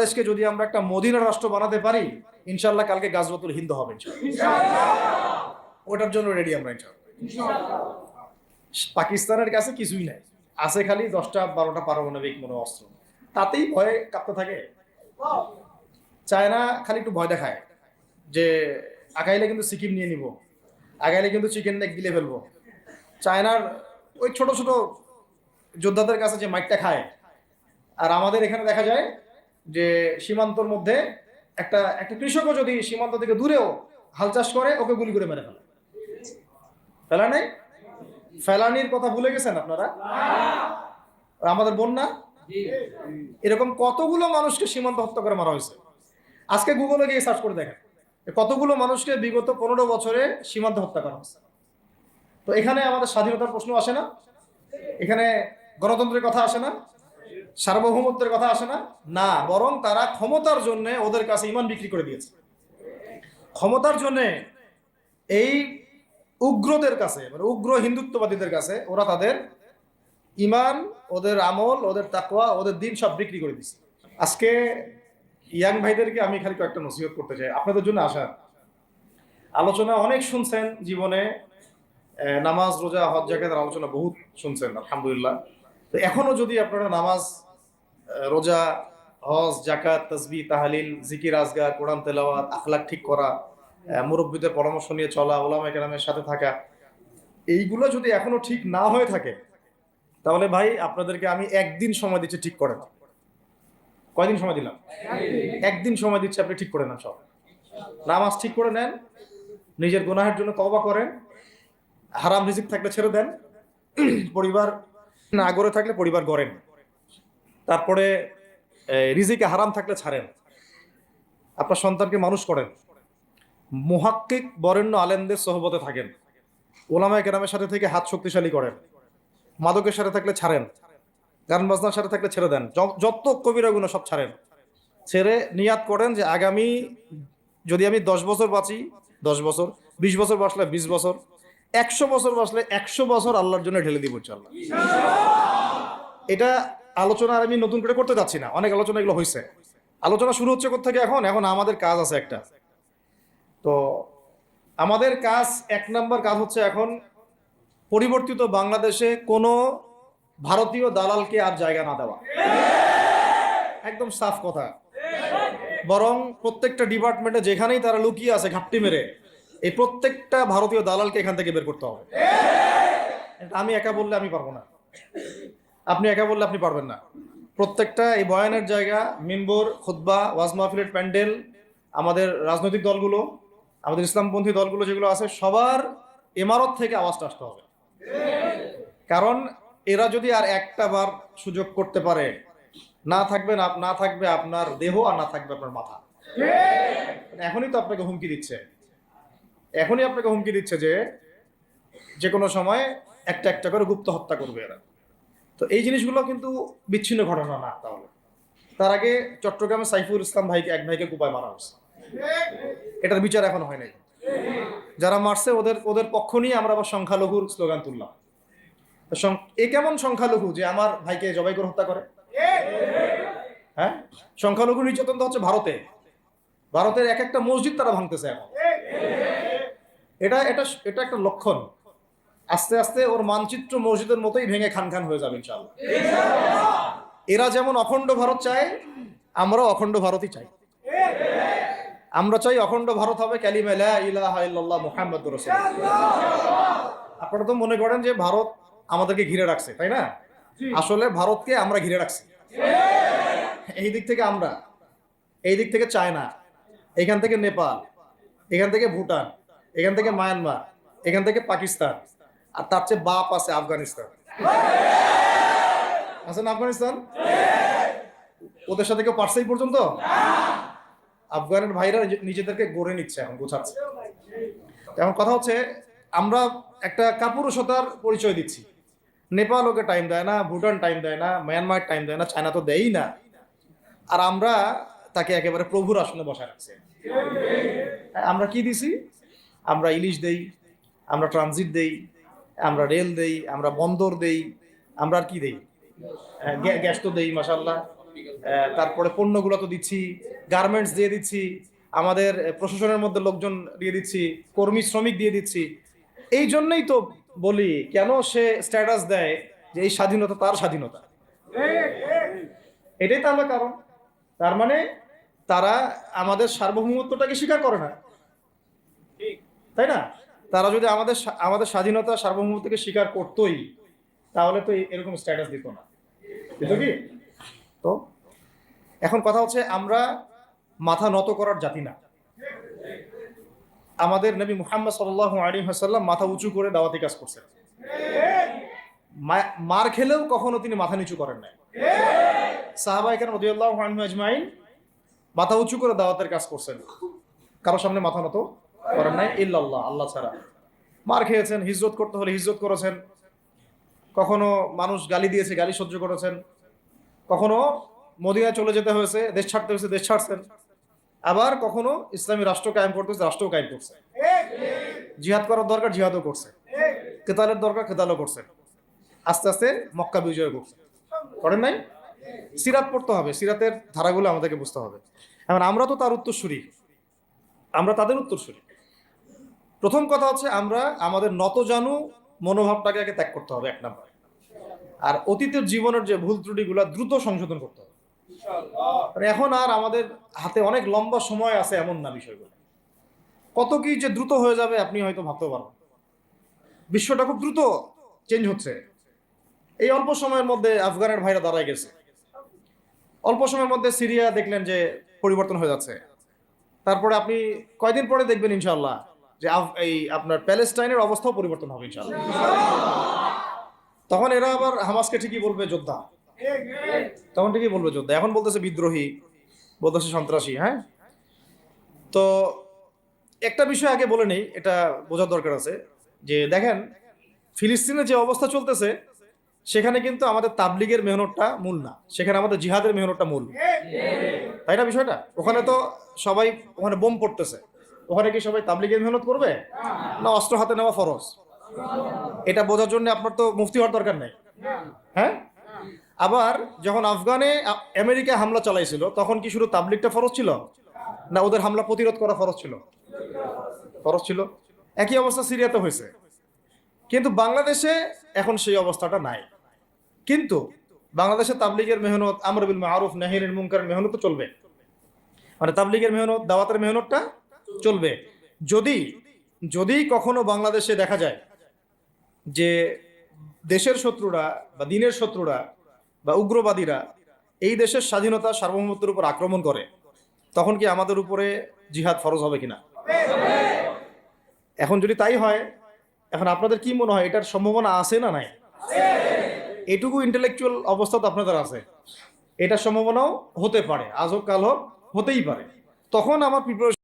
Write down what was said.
দেশকে যদি আমরা একটা মদিনা রাষ্ট্র বানাতে পারি, ইনশাআল্লাহ কালকে গাজওয়াতুল হিন্দ হবে ওটার জন্য রেডি আমরা ইনশাআল্লাহ। পাকিস্তানের কাছে কিছুই নাই, আছে খালি 10টা-12টা পারমাণবিক অস্ত্র, তাতেই ভয়ে কাঁপতে থাকে। চায়না খালি একটু ভয় দেখায় যে আগাইলে কিন্তু সিকিম নিয়ে নিব, আগাইলে কিন্তু চিকেন নেক গিলে ফেলবো। চায়নার ওই ছোট ছোট যোদ্ধাদের কাছে যে মাইকটা খায়, আর আমাদের এখানে দেখা যায় যে সীমান্তর মধ্যে একটা একটা কৃষকও যদি সীমান্ত থেকে দূরেও হাল চাষ করে, ওকে গুলি করে মেরে ফেলে। ফেলা নেই, ফেলানির কথা ভুলে গেছেন আপনারা? আমাদের বন্যা, এরকম কতগুলো মানুষকে সীমান্ত হত্যা করে মারা হয়েছে। আজকে গুগলে গিয়ে সার্চ করে দেখেন কতগুলো মানুষকে বিগত 15 বছরে সীমান্ত হত্যা করা হয়েছে। তো এখানে আমাদের স্বাধীনতার প্রশ্ন আসে না, এখানে গণতন্ত্রের কথা আসে না, সার্বভৌমত্বের কথা আসে না, না, বরং তারা ক্ষমতার জন্য ওদের কাছে ইমান বিক্রি করে দিয়েছে। ক্ষমতার জন্য এই উগ্রদের কাছে, মানে উগ্র হিন্দুত্ববাদীদের কাছে ওরা তাদের ইমান, ওদের আমল, ওদের তাকওয়া, ওদের দিন সব বিক্রি করে দিচ্ছে। আজকে ইয়াং ভাইদেরকে আমি খালি কয়েকটা নসিহত করতে চাই, আপনাদের জন্য আসা। আলোচনা অনেক শুনছেন জীবনে, নামাজ, রোজা, হজ, যাকাতের আলোচনা বহুত শুনছেন আলহামদুলিল্লাহ। তো এখনো যদি আপনারা নামাজ, রোজা, হজ, যাকাত, তাসবিহ, তাহলিল, জিকির, আজগার, কোরআন তেলাওয়াত, আখলাক ঠিক করা, মুরব্বীদের পরামর্শ নিয়ে চলা, ওলামায়ে কেরামের সাথে থাকা, এইগুলো যদি এখনো ঠিক না হয়ে থাকে, তাহলে ভাই আপনাদেরকে আমি একদিন সময় দিচ্ছি ঠিক করেন। কয়দিন সময় দিলাম? একদিন সময় দিচ্ছি, আপনি ঠিক করে নেন সব। নামাজ ঠিক করে নেন, নিজের গুনাহের জন্য তওবা করেন, হারাম রিজিক থাকলে ছেড়ে দেন, পরিবার না গড়ে থাকলে পরিবার গড়েন, তারপরে রিজিকে হারাম থাকলে ছাড়েন, আপনার সন্তানকে মানুষ করেন, মুহাক্কিক বরেণ্য আলেমদের সোহবতে থাকেন, ওলামায়ে কেরামের সাথে থেকে হাত শক্তিশালী করেন, মাদকের সাথে থাকলে ছাড়েন, গান বাজনার সাথে থাকলে ছেড়ে দেন, যত কবিরা গুনাহ সব ছাড়েন। ছেড়ে নিয়াত করেন যে আগামী যদি আমি 10 বছর বাঁচি 10 বছর, 20 বছর বাঁচলে 20 বছর, 100 বছর বাঁচলে 100 বছর আল্লাহর জন্য ঢেলে দিব ইনশাআল্লাহ। এটা আলোচনা আমি নতুন করে করতে যাচ্ছি না, অনেক আলোচনা এগুলো হয়েছে। আলোচনা শুরু হচ্ছে কোত্থেকে এখন? এখন আমাদের কাজ আছে একটা। তো আমাদের কাজ, 1 নম্বর কাজ হচ্ছে এখন পরিবর্তিত বাংলাদেশে কোনো ভারতীয় দালালকে আর জায়গা না দেওয়া। একদম সাফ কথা। বরং প্রত্যেকটা ডিপার্টমেন্টে যেখানেই তারা লুকিয়ে আছে ঘাপটি মেরে, এই প্রত্যেকটা ভারতীয় দালালকে এখান থেকে বের করতে হবে। আমি একা বললে আমি পারবো না, আপনি একা বললে আপনি পারবেন না। প্রত্যেকটা এই বয়ানের জায়গা, মিম্বর, খুতবা, ওয়াজ মাহফিলের প্যান্ডেল, আমাদের রাজনৈতিক দলগুলো, আমাদের ইসলামপন্থী দলগুলো যেগুলো আছে, সবার ইমারত থেকে আওয়াজটা আসতে হবে। কারণ এরা যদি আর একটা বার সুযোগ করতে পারে, না থাকবে আপনার দেহ, আর না থাকবে আপনার মাথা। এখনই তো আপনাকে হুমকি দিচ্ছে, এখনই আপনাকে হুমকি দিচ্ছে যে কোনো সময় একটা একটা করে গুপ্ত হত্যা করবে এরা। তো এই জিনিসগুলো কিন্তু বিচ্ছিন্ন ঘটনা না। তাহলে তার আগে চট্টগ্রামে সাইফুল ইসলাম ভাইকে, এক ভাইকে কুপায় মারা হয়েছে, এটার বিচার এখনো হয় নাই। যারা মারছে ওদের পক্ষ নিয়ে আমরা আবার সংখ্যালঘুর স্লোগান তুললাম। এ কেমন সংখ্যালঘু যে আমার ভাইকে জবাই করে হত্যা করে? হ্যাঁ, সংখ্যালঘু নির্যাতন তো হচ্ছে ভারতে, ভারতের এক একটা মসজিদ তারা ভাঙতেছে এখন। এটা এটা এটা একটা লক্ষণ। আস্তে আস্তে ওর মানচিত্র মসজিদের মতোই ভেঙে খান খান হয়ে যাবে ইনশাআল্লাহ। এরা যেমন অখণ্ড ভারত চায়, আমরাও অখণ্ড ভারতই চাই। আমরা চাই অখণ্ড ভারত হবে কালিমা লা ইলাহা ইল্লাল্লাহ মুহাম্মাদুর রাসূলুল্লাহ। আপনারা তো মনে করেন যে ভারত আমাদেরকে ঘিরে রাখছে, তাই না? আসলে ভারতকে আমরা ঘিরে রাখছি। এই দিক থেকে আমরা, এই দিক থেকে চায়না, এখান থেকে নেপাল, এখান থেকে ভুটান, এখান থেকে মায়ানমার, এখান থেকে পাকিস্তান, আর তার চেয়ে বাপ আছে আফগানিস্তান। আছে না আফগানিস্তান? ওদের সাথে কেউ পারছে এই পর্যন্ত? আফগানের ভাইরা নিজেদেরকে গড়ে নিচ্ছে, এখন গোছাচ্ছে। এখন কথা হচ্ছে, আমরা একটা কাপুরুষতার পরিচয় দিচ্ছি। নেপাল ওকে টাইম দেয় না, ভুটান টাইম দেয় না, মায়ানমার টাইম দেয় না, চায়না তো দেয়ই না, আর আমরা তাকে একেবারে প্রভুর আসনে বসায় রাখছি। আমরা কি দিছি? আমরা ইলিশ দেই, আমরা ট্রানজিট দেই, আমরা রেল দেই, আমরা বন্দর দেই, আমরা আর কি দেই? গ্যাস তো দেই মাশাআল্লাহ, তারপরে পণ্যগুলো তো দিচ্ছি, গার্মেন্টস দিয়ে দিচ্ছি, আমাদের প্রশাসনের মধ্যে লোকজন দিয়ে দিচ্ছি, কর্মী শ্রমিক দিয়ে দিচ্ছি। এই জন্যই তো বলি কেন সে স্ট্যাটাস দেয় যে এই স্বাধীনতা তার স্বাধীনতা। এটাই তাহলে কারণ, তার মানে তারা আমাদের সার্বভৌমত্বটাকে স্বীকার করে না, তাই না? তারা যদি আমাদের স্বাধীনতা সার্বভৌমত্বকে স্বীকার করতোই তাহলে তো এরকম স্ট্যাটাস দিত না, দিত কি? তো এখন কথা হচ্ছে আমরা মাথা নত করার জাতি না। আমাদের নবী মুহাম্মদ সাল্লাল্লাহু আলাইহি ওয়াসাল্লাম মাথা উঁচু করে দাওয়াতি কাজ করছেন। মার খেলেও কখনো তিনি মাথা নিচু করেন নাই। সাহাবায়ে কেরাম রাদিয়াল্লাহু আনহুম আজমাইন মাথা উঁচু করে দাওয়াতের কাজ করছেন, কারোর সামনে মাথা নত করেন নাই ইল্লাল্লাহ, আল্লাহ ছাড়া। মার খেয়েছেন, হিজরত করতে হলে হিজরত করেছেন, কখনো মানুষ গালি দিয়েছে, গালি সহ্য করেছেন, কখনো মদিনায় চলে যেতে হয়েছে, দেশ ছাড়তে হয়েছে, দেশ ছাড়ছেন, আবার কখনো ইসলামী রাষ্ট্র কায়েম করতে হয়েছে, রাষ্ট্রও কায়েম করছে। জিহাদ করার দরকার, জিহাদও করছে, কেতালের দরকার, কেতালও করছে, আস্তে আস্তে মক্কা বিজয় করছে, করেন নাই? সিরাত পড়তে হবে, সিরাতের ধারাগুলো আমাদেরকে বুঝতে হবে। এখন আমরা তো তার উত্তরসূরি, আমরা তাদের উত্তরসূরি। প্রথম কথা হচ্ছে আমরা আমাদের নতজানু মনোভাবটাকে আগে ত্যাগ করতে হবে, এক নাম্বার। আর অতীতের জীবনের যে ভুল ত্রুটিগুলো দ্রুত সংশোধন করতে হবে। এখন আর আমাদের হাতে অনেক লম্বা সময় আছে এমন না, বিষয়গুলো কত কি যে দ্রুত হয়ে যাবে আপনি হয়তো ভাবতেও পারবেন। বিশ্বটা খুব দ্রুত চেঞ্জ হচ্ছে। এই অল্প সময়ের মধ্যে আফগানের ভাইরা দাঁড়ায় গেছে, অল্প সময়ের মধ্যে সিরিয়া দেখলেন যে পরিবর্তন হয়ে যাচ্ছে। তারপরে আপনি কয়দিন পরে দেখবেন ইনশাআল্লাহ যে এই আপনার প্যালেস্টাইনের অবস্থাও পরিবর্তন হবে ইনশাআল্লাহ। তখন এরা আবার হামাসকে ঠিকই বলবে যোদ্ধা, তখন ঠিকই বলবে যোদ্ধা। এখন বলতেছে বিদ্রোহী, বলতেছে সন্ত্রাসী। হ্যাঁ, তো একটা বিষয় আগে বলে নেই, এটা বোঝার দরকার আছে যে দেখেন ফিলিস্তিনে যে অবস্থা চলতেছে সেখানে কিন্তু আমাদের তাবলিগের মেহনতটা মূল না, সেখানে আমাদের জিহাদের মেহনতটা মূল, তাই না? বিষয়টা ওখানে তো সবাই, ওখানে বোম পড়তেছে, ওখানে কি সবাই তাবলিগের মেহনত করবে না অস্ত্র হাতে নেওয়া ফরজ? এটা বোঝার জন্য আপনার তো মুফতি হওয়ার দরকার নেই। হ্যাঁ, আবার যখন আফগানে আমেরিকা হামলা চালাইছিল তখন কি শুধু তাবলিগটা ফরজ ছিল না ওদের হামলা প্রতিরোধ করা ফরজ ছিল? ফরজ ছিল। একই অবস্থা সিরিয়াতে হয়েছে, কিন্তু বাংলাদেশে এখন সেই অবস্থাটা নাই। কিন্তু বাংলাদেশে তাবলিগের মেহনত, আমর বিল মারুফ নাহি আনিল মুনকারের মেহনত তো চলবে, মানে তাবলিগের মেহনত, দাওয়াতের মেহনতটা চলবে। যদি যদি কখনো বাংলাদেশে দেখা যায় যে দেশের শত্রুরা বা দিনের শত্রুরা বা উগ্রবাদীরা এই দেশের স্বাধীনতা সার্বভৌমত্বের উপর আক্রমণ করে, তখন কি আমাদের উপরে জিহাদ ফরজ হবে কিনা? এখন যদি তাই হয়, এখন আপনাদের কি মনে হয় এটার সম্ভাবনা আছে না নাই? এটুকু ইন্টেলেকচুয়াল অবস্থা তো আপনাদের আছে, এটার সম্ভাবনাও হতে পারে, আজ হোক কাল হোক, হতেই পারে। তখন আমার প্রিপারেশন